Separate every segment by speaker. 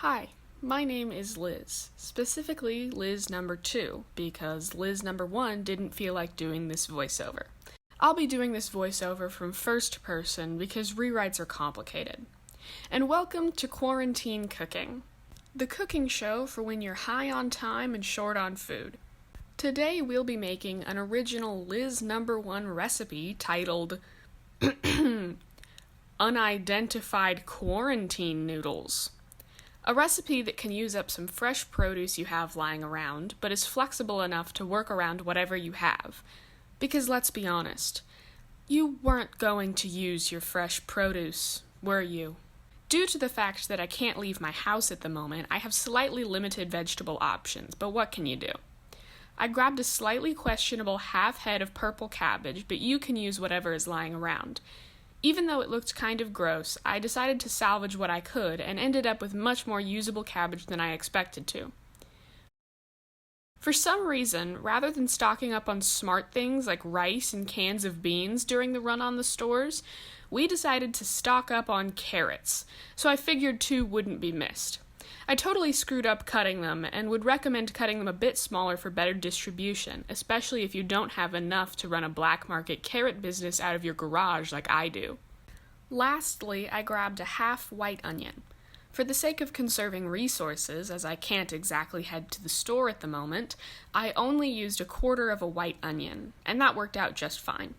Speaker 1: Hi, my name is Liz, specifically Liz number 2, because Liz number 1 didn't feel like doing this voiceover. I'll be doing this voiceover from first person because rewrites are complicated. And welcome to Quarantine Cooking, the cooking show for when you're high on time and short on food. Today we'll be making an original Liz number 1 recipe titled unidentified quarantine noodles. A recipe that can use up some fresh produce you have lying around, but is flexible enough to work around whatever you have. Because let's be honest, you weren't going to use your fresh produce, were you? Due to the fact that I can't leave my house at the moment, I have slightly limited vegetable options, but what can you do? I grabbed a slightly questionable half head of purple cabbage, but you can use whatever is lying around. Even though it looked kind of gross, I decided to salvage what I could and ended up with much more usable cabbage than I expected to. For some reason, rather than stocking up on smart things like rice and cans of beans during the run on the stores, we decided to stock up on carrots, so I figured 2 wouldn't be missed. I totally screwed up cutting them and would recommend cutting them a bit smaller for better distribution, especially if you don't have enough to run a black market carrot business out of your garage like I do. Lastly, I grabbed a half white onion. For the sake of conserving resources, as I can't exactly head to the store at the moment, I only used 1/4 of a white onion, and that worked out just fine.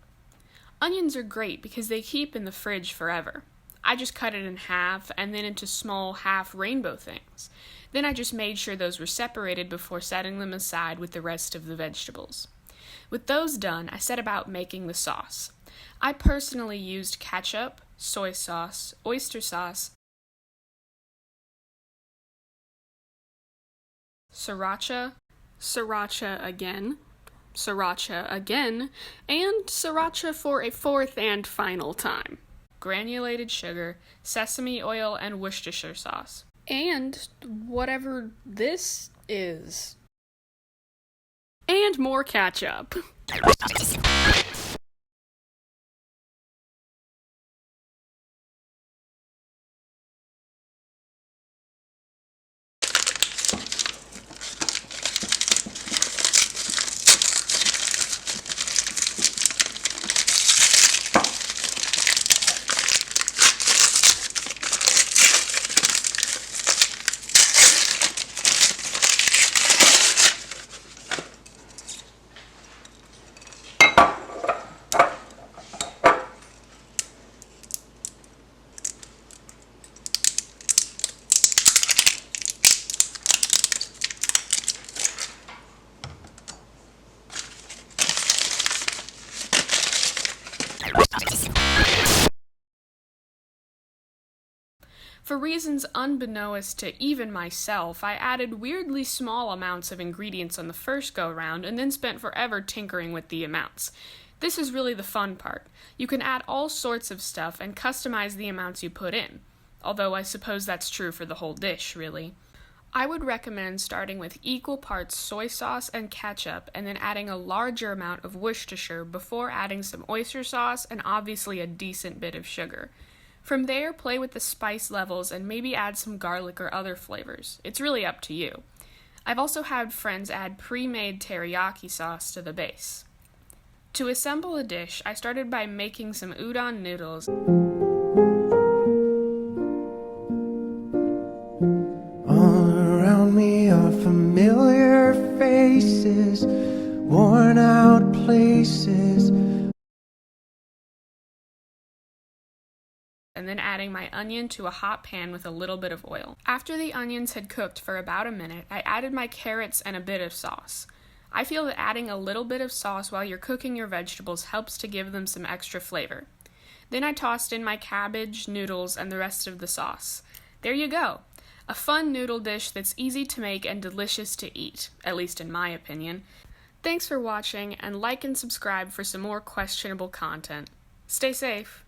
Speaker 1: Onions are great because they keep in the fridge forever. I just cut it in half and then into small half rainbow things. Then I just made sure those were separated before setting them aside with the rest of the vegetables. With those done, I set about making the sauce. I personally used ketchup, soy sauce, oyster sauce, sriracha again, and sriracha for a 4th and final time. Granulated sugar, sesame oil, and Worcestershire sauce. And whatever this is. And more ketchup. For reasons unbeknownst to even myself, I added weirdly small amounts of ingredients on the first go-round and then spent forever tinkering with the amounts. This is really the fun part. You can add all sorts of stuff and customize the amounts you put in. Although I suppose that's true for the whole dish, really. I would recommend starting with equal parts soy sauce and ketchup and then adding a larger amount of Worcestershire before adding some oyster sauce and obviously a decent bit of sugar. From there, play with the spice levels and maybe add some garlic or other flavors. It's really up to you. I've also had friends add pre-made teriyaki sauce to the base. To assemble a dish, I started by making some udon noodles.
Speaker 2: All around me are familiar faces, worn out places.
Speaker 1: And then adding my onion to a hot pan with a little bit of oil. After the onions had cooked for about a minute, I added my carrots and a bit of sauce. I feel that adding a little bit of sauce while you're cooking your vegetables helps to give them some extra flavor. Then I tossed in my cabbage, noodles, and the rest of the sauce. There you go! A fun noodle dish that's easy to make and delicious to eat, at least in my opinion. Thanks for watching, and like and subscribe for some more questionable content. Stay safe!